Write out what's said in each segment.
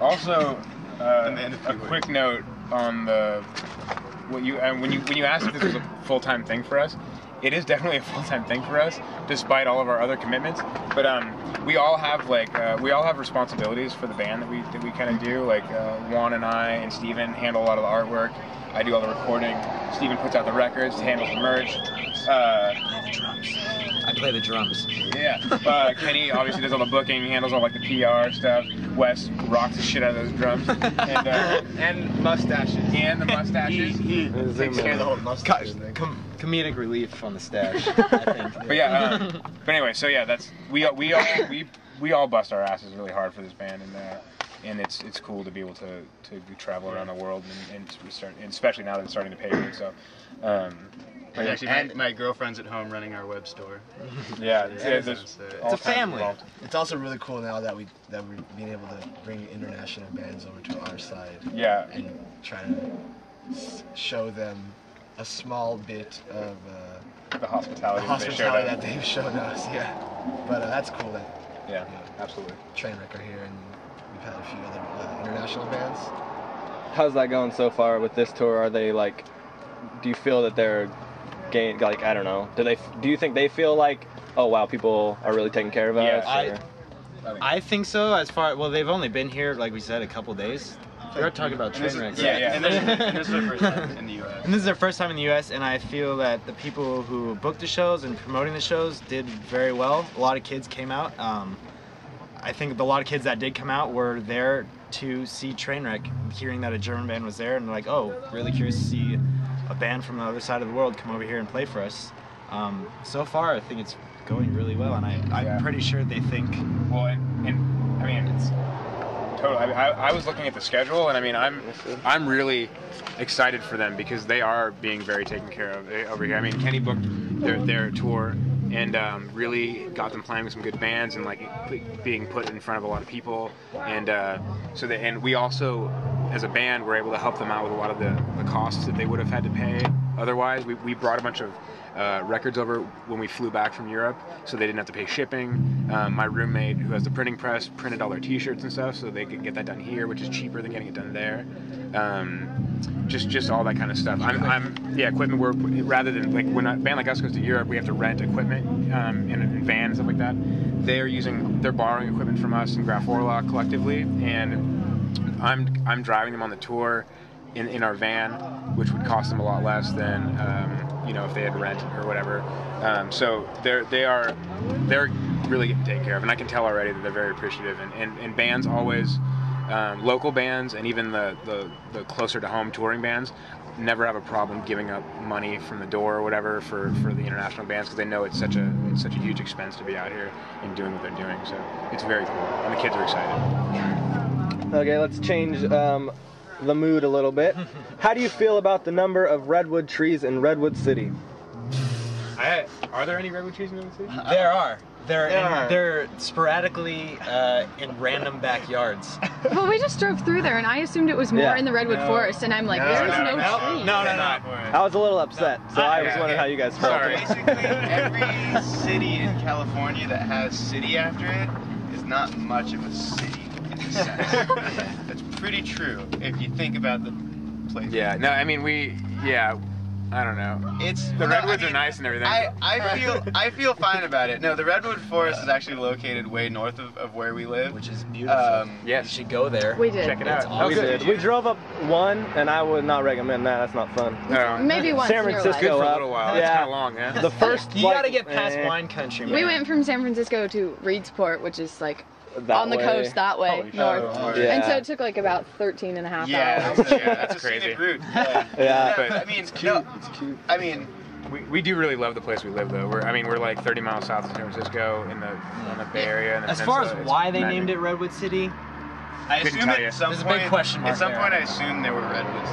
Also, a quick note on when you asked if this was a full-time thing for us, it is definitely a full-time thing for us, despite all of our other commitments. But we all have responsibilities for the band that we kind of do. Like Juan and I and Steven handle a lot of the artwork. I do all the recording. Steven puts out the records, handles the merch. I play the drums. Yeah. Kenny obviously does all the booking, handles all like the PR stuff. Wes rocks the shit out of those drums. And mustaches. And the mustaches. He takes care of the whole mustache thing. Comedic relief on the stash, I think. But yeah. But anyway, so yeah, that's we all bust our asses really hard for this band, and it's cool to be able to travel around the world and especially now that it's starting to pay good. So. Actually, my girlfriend's at home running our web store. Yeah, it's a family. It's also really cool now that we're being able to bring international bands over to our side. Yeah. And try to show them a small bit of the hospitality that they've shown us. Yeah. But that's cool that. Yeah, absolutely. Trainwreck are here, and we've had a few other international bands. How's that going so far with this tour? Are they like? Do you feel that they're like, I don't know, do you think they feel like, oh wow, people are really taking care of us? I think so. Well, they've only been here, like we said, a couple days. We're talking about Trainwreck. Yeah. And this is their first time in the U.S. And this is their first time in the U.S. and I feel that the people who booked the shows and promoting the shows did very well. A lot of kids came out. I think a lot of kids that did come out were there to see Trainwreck, hearing that a German band was there, and they're like, oh, really curious to see a band from the other side of the world come over here and play for us. So far, I think it's going really well, and I'm pretty sure they think. Well, and I mean, it's totally. I was looking at the schedule, and I mean, I'm really excited for them because they are being very taken care of over here. I mean, Kenny booked their tour and really got them playing with some good bands and like being put in front of a lot of people, and and we also, as a band, were able to help them out with a lot of the costs that they would have had to pay otherwise. We brought a bunch of records over when we flew back from Europe, so they didn't have to pay shipping. My roommate, who has the printing press, printed all their T-shirts and stuff, so they could get that done here, which is cheaper than getting it done there. Just all that kind of stuff. Equipment. Rather than like when a band like us goes to Europe, we have to rent equipment in vans and stuff like that. They're borrowing equipment from us and Graf Orla collectively, and I'm driving them on the tour in our van, which would cost them a lot less than if they had rent or whatever. So they're really getting taken care of, and I can tell already that they're very appreciative. And bands always, local bands and even the closer to home touring bands, never have a problem giving up money from the door or whatever for the international bands, because they know it's such a huge expense to be out here and doing what they're doing. So it's very cool, and the kids are excited. Okay, let's change the mood a little bit. How do you feel about the number of redwood trees in Redwood City? Are there any redwood trees in Redwood City? There are. They're sporadically in random backyards. Well, we just drove through there, and I assumed it was more in the redwood forest, and I'm like, there's no trees. No. I was a little upset, so I was wondering how you guys felt. Basically, every city in California that has city after it is not much of a city in a sense. That's pretty true if you think about the place. Yeah. No, I mean I don't know. The redwoods are nice and everything. I feel fine about it. No, the redwood forest is actually located way north of where we live, which is beautiful. Yes, you should go there. We did. Check it out. We did. We drove up one, and I would not recommend that. That's not fun. No. Maybe once San Francisco Good for up. a little while. That's kind of long, yeah. The first you gotta get past wine country. Man. We went from San Francisco to Reedsport, which is like on the way. coast that way, north. Yeah. And so it took like about 13 and a half hours. That's crazy. A scenic route. Yeah. But I mean, it's cute. It's cute. I mean, we do really love the place we live, though. We're like 30 miles south of San Francisco on the Bay Area. And as far as why they named it Redwood City, I assume at some There's point, a big question mark at some there. point I assumed there were redwoods.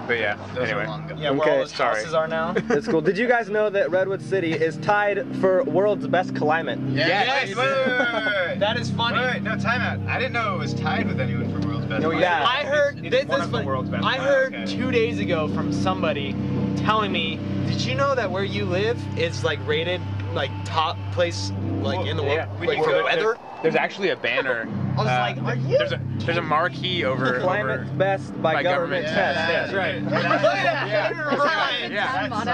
But yeah, Those anyway. are long gone. yeah, where all those houses are now. That's cool. Did you guys know that Redwood City is tied for world's best climate? Yes. Wait. That is funny. Wait, no, time out. I didn't know it was tied with anyone for world's best. Yeah. I heard It's one of the world's best. I heard Okay. 2 days ago from somebody telling me, did you know that where you live is like rated like top place like in the world Yeah. like, Well, for there- weather. There's actually a banner. I was like, are you? There's a marquee over. Climate's over best by government test. That's right. Our motto?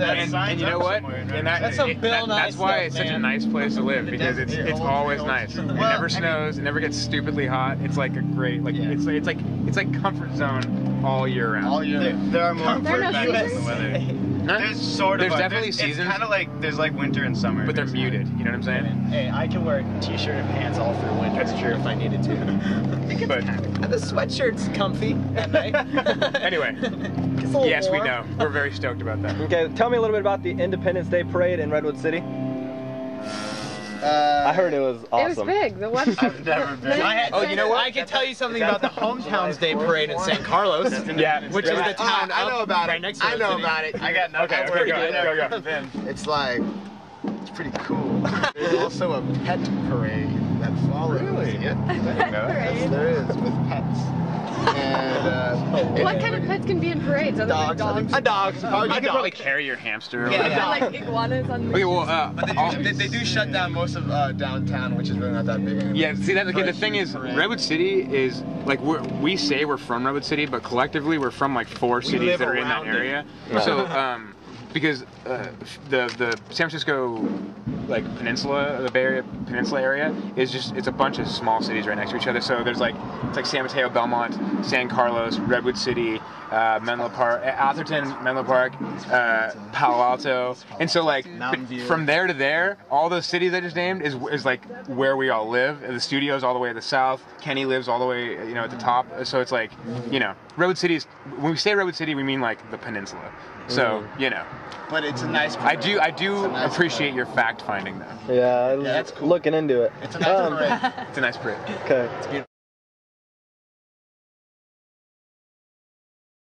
And you know what? And That's some Bill Nye that's why stuff, it's such a man. nice place to live because it's always nice. It never snows. It never gets stupidly hot. It's like a great it's like comfort zone all year round. All year. There are more There are no factors in the seasons? weather. Huh? There's sort of There's definitely it's seasons, kind of like there's like winter and summer, but they're muted. You know what I'm saying? Hey, I can wear a t-shirt and pants all through winter. That's true. if I needed to. But The sweatshirt's comfy at night. anyway, It's a little yes, we warm. know. We're very stoked about that. Okay, tell me a little bit about the Independence Day Parade in Redwood City. I heard it was It was awesome. big. The website. I've never been. Oh, you know what? I can tell you something about the Hometowns Day Parade in San Carlos, Yeah, which is the town I know up about right it. next to I the know city. about it. I got nothing. Okay, go. It's like, it's pretty cool. There's also a pet parade that follows. Really? Yeah. Yes, there is, with pets. And What kind of pets can be in parades other than dogs? A dog. You could probably carry your hamster. Yeah, like iguanas on the Okay, well, they do shut down most of downtown, which is really not that big anymore. yeah. See, that okay. The thing is, Redwood City is like we say we're from Redwood City, but collectively we're from like 4 cities live that are in that around it. area. So, because the San Francisco like peninsula, the Bay Area peninsula area is it's a bunch of small cities right next to each other. So there's like it's like San Mateo, Belmont, San Carlos, Redwood City, Menlo Park, Atherton, Menlo Park, Palo Alto, and so like Mountain View. from there to there, all those cities I just named is like where we all live. And the studio's all the way to the south. Kenny lives all the way at the top. So it's like Redwood City's. When we say Redwood City, we mean like the peninsula. So But it's a nice I parade. do nice appreciate your fact finding though. Yeah, I was that's cool. looking into it. It's a nice parade. It's a nice parade. Okay.